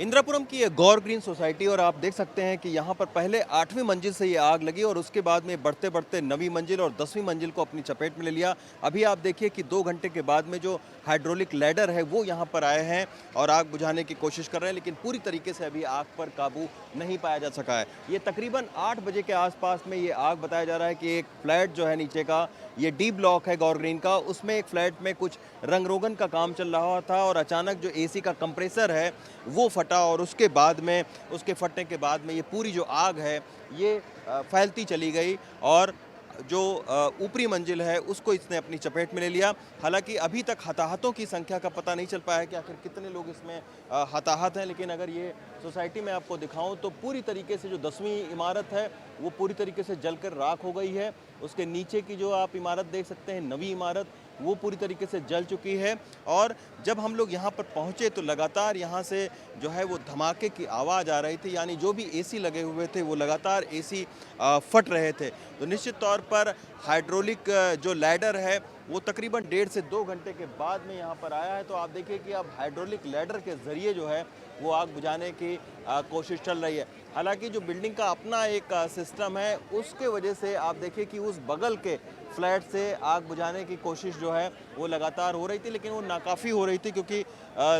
इंदिरापुरम की ये गौर green society और आप देख सकते हैं कि यहाँ पर पहले 8वीं मंजिल से ये आग लगी और उसके बाद में बढ़ते बढ़ते 9वीं मंजिल और 10वीं मंजिल को अपनी चपेट में ले लिया। अभी आप देखिए कि 2 घंटे के बाद में जो हाइड्रोलिक लैडर है वो यहाँ पर आए हैं और आग बुझाने की कोशिश कर रहे हैं, लेकिन पूरी तरीके से अभी आग पर काबू नहीं पाया जा सका है। ये तकरीबन 8 बजे के आसपास में ये आग बताया जा रहा है कि एक फ्लैट जो है नीचे का, ये डी ब्लॉक है गौर ग्रीन का, उसमें एक फ्लैट में कुछ रंग रोगन का काम चल रहा था और अचानक जो एसी का कंप्रेसर है वो फटा और उसके बाद में, उसके फटने के बाद में ये पूरी जो आग है ये फैलती चली गई और जो ऊपरी मंजिल है उसको इसने अपनी चपेट में ले लिया। हालांकि अभी तक हताहतों की संख्या का पता नहीं चल पाया है कि आखिर कितने लोग इसमें हताहत हैं, लेकिन अगर ये सोसाइटी में आपको दिखाऊं तो पूरी तरीके से जो 10वीं इमारत है वो पूरी तरीके से जलकर राख हो गई है। उसके नीचे की जो आप इमारत देख सकते हैं, 9वीं इमारत, वो पूरी तरीके से जल चुकी है। और जब हम लोग यहाँ पर पहुँचे तो लगातार यहाँ से जो है वो धमाके की आवाज़ आ रही थी, यानी जो भी एसी लगे हुए थे वो लगातार एसी फट रहे थे। तो निश्चित तौर पर हाइड्रोलिक जो लैडर है वो तकरीबन 1.5 से 2 घंटे के बाद में यहाँ पर आया है। तो आप देखिए कि अब हाइड्रोलिक लैडर के ज़रिए जो है वो आग बुझाने की कोशिश चल रही है। हालांकि जो बिल्डिंग का अपना एक सिस्टम है उसके वजह से आप देखिए कि उस बगल के फ्लैट से आग बुझाने की कोशिश जो है वो लगातार हो रही थी, लेकिन वो नाकाफ़ी हो रही थी क्योंकि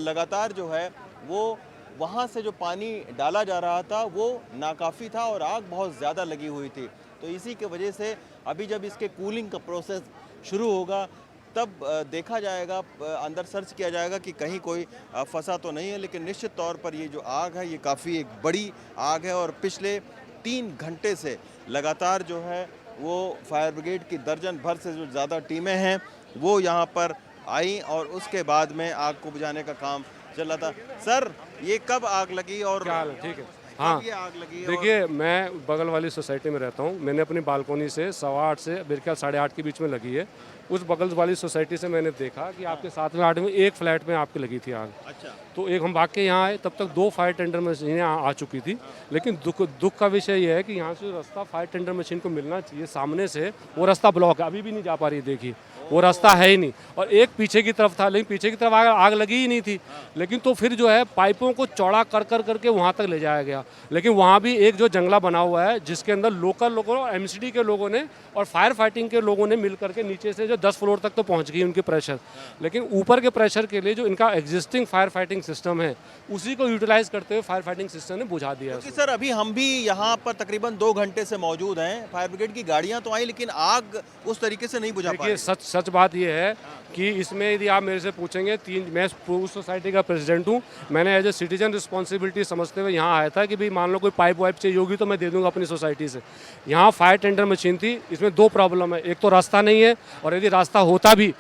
लगातार जो है वो वहाँ से जो पानी डाला जा रहा था वो नाकाफ़ी था और आग बहुत ज़्यादा लगी हुई थी। तो इसी के वजह से अभी जब इसके कूलिंग का प्रोसेस शुरू होगा तब देखा जाएगा, अंदर सर्च किया जाएगा कि कहीं कोई फंसा तो नहीं है। लेकिन निश्चित तौर पर ये जो आग है ये काफ़ी एक बड़ी आग है और पिछले 3 घंटे से लगातार जो है वो फायर ब्रिगेड की दर्जन भर से जो ज़्यादा टीमें हैं वो यहाँ पर आई और उसके बाद में आग को बुझाने का काम चल रहा था। सर, ये कब आग लगी और क्या हाल है? ठीक है। हाँ, ये आग लगी? देखिए, मैं बगल वाली सोसाइटी में रहता हूँ। मैंने अपनी बालकोनी से 8:15 से मेरे ख्याल 8:30 के बीच में लगी है। उस बगल वाली सोसाइटी से मैंने देखा कि आपके 7वें 8वें एक फ्लैट में आपकी लगी थी आग। अच्छा। तो एक हम भाग के यहाँ आए, तब तक 2 फायर टेंडर मशीनें आ चुकी थी। लेकिन दुख का विषय यह है कि यहाँ से रास्ता फायर टेंडर मशीन को मिलना चाहिए सामने से, वो रास्ता ब्लॉक है, अभी भी नहीं जा पा रही। देखिए, वो रास्ता है ही नहीं। और एक पीछे की तरफ था, लेकिन पीछे की तरफ आग लगी ही नहीं थी। लेकिन तो फिर जो है पाइपों को चौड़ा कर करके वहाँ तक ले जाया गया। लेकिन वहाँ भी एक जो जंगला बना हुआ है जिसके अंदर लोकल लोगों और एमसीडी के लोगों ने और फायर फाइटिंग के लोगों ने मिल करके नीचे से जो 10 फ्लोर तक तो पहुँच गई उनकी प्रेशर, लेकिन ऊपर के प्रेशर के लिए जो इनका एग्जिस्टिंग फायर फाइटिंग सिस्टम है उसी को यूटिलाइज करते हुए फायर फाइटिंग सिस्टम ने बुझा दिया। क्योंकि सर अभी हम भी यहाँ पर तकरीबन 2 घंटे से मौजूद हैं, फायर ब्रिगेड की गाड़ियाँ तो आई लेकिन आग उस तरीके से नहीं बुझा पा रही। सच बात यह है कि इसमें यदि आप मेरे से पूछेंगे, मैं उस सोसाइटी का प्रेसिडेंट हूँ। मैंने एज ए सिटीजन रिस्पॉन्सिबिलिटी समझते हुए यहाँ आया था कि भाई मान लो कोई पाइप वाइप चाहिए होगी तो मैं दे दूंगा अपनी सोसाइटी से। यहाँ फायर टेंडर मशीन थी, इसमें 2 प्रॉब्लम है। एक तो रास्ता नहीं है और यदि रास्ता होता भी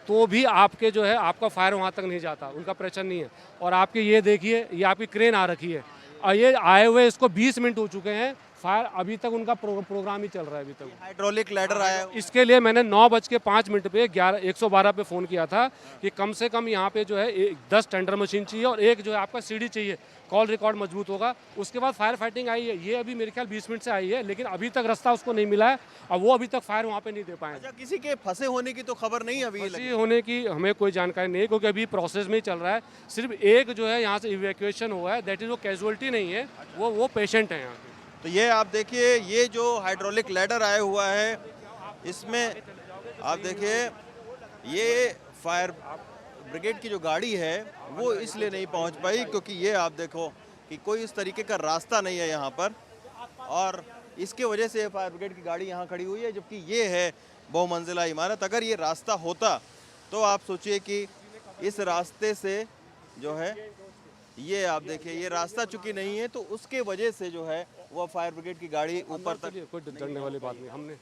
तो भी आपके जो है आपका फायर वहाँ तक नहीं जाता, उनका प्रेशर नहीं है। और आपके ये देखिए, ये आपकी क्रेन आ रखी है और ये आए हुए इसको 20 मिनट हो चुके हैं, फायर अभी तक उनका प्रोग्राम ही चल रहा है अभी तक। हाइड्रोलिक लैडर आया, इसके लिए मैंने 9:05 पे 112 पे फ़ोन किया था कि कम से कम यहाँ पे जो है 10 टेंडर मशीन चाहिए और एक जो है आपका सीडी चाहिए, कॉल रिकॉर्ड मजबूत होगा। उसके बाद फायर फाइटिंग आई है, ये अभी मेरे ख्याल 20 मिनट से आई है, लेकिन अभी तक रास्ता उसको नहीं मिला है और वो अभी तक फायर वहाँ पे नहीं दे पाए। अच्छा, किसी के फंसे होने की तो खबर नहीं अभी फंसी होने की हमें कोई जानकारी नहीं है क्योंकि अभी प्रोसेस में ही चल रहा है। सिर्फ एक जो है यहाँ से इवैक्यूएशन हुआ है, दैट इज़ वो कैजुअलिटी नहीं है, वो पेशेंट है यहाँ के। तो ये आप देखिए, ये जो हाइड्रोलिक लैडर आया हुआ है इसमें आप देखिए ये फायर ब्रिगेड की जो गाड़ी है वो इसलिए नहीं पहुंच पाई क्योंकि ये आप देखो कि कोई इस तरीके का रास्ता नहीं है यहाँ पर और इसके वजह से फायर ब्रिगेड की गाड़ी यहाँ खड़ी हुई है, जबकि ये है बहुमंजिला इमारत। अगर ये रास्ता होता तो आप सोचिए कि इस रास्ते से जो है ये आप देखिए ये रास्ता चूंकि नहीं है तो उसके वजह से जो है वो फायर ब्रिगेड की गाड़ी ऊपर तक। कोई डरने वाली बात नहीं। हमने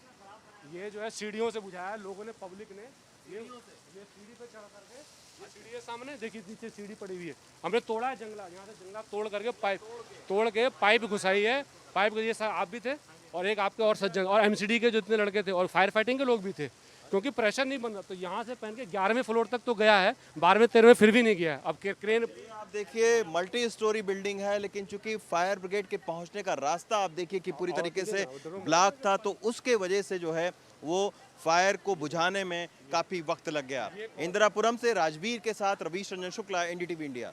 ये जो है सीढ़ियों से बुझाया, लोगों ने, पब्लिक ने ये सीढ़ी पे चढ़ करके, सीढ़ी के सामने देखिए नीचे सीढ़ी पड़ी हुई है, हमने तोड़ा है जंगला, यहाँ से जंगला तोड़ करके पाइप घुसाई है। पाइप ये आप भी थे और एक आपके और सज्जन और एमसीडी के जितने लड़के थे और फायर फाइटिंग के लोग भी थे, क्योंकि प्रेशर नहीं बन रहा। तो यहाँ से पहन के 11वें फ्लोर तक तो गया है, 12वें 13वें फिर भी नहीं गया है। अब क्रेन आप देखिए मल्टी स्टोरी बिल्डिंग है, लेकिन चूंकि फायर ब्रिगेड के पहुंचने का रास्ता आप देखिए कि पूरी तरीके से ब्लॉक था, तो उसके वजह से जो है वो फायर को बुझाने में काफी वक्त लग गया। इंदिरापुरम से राजवीर के साथ रवीश रंजन शुक्ला, एनडीटीवी इंडिया।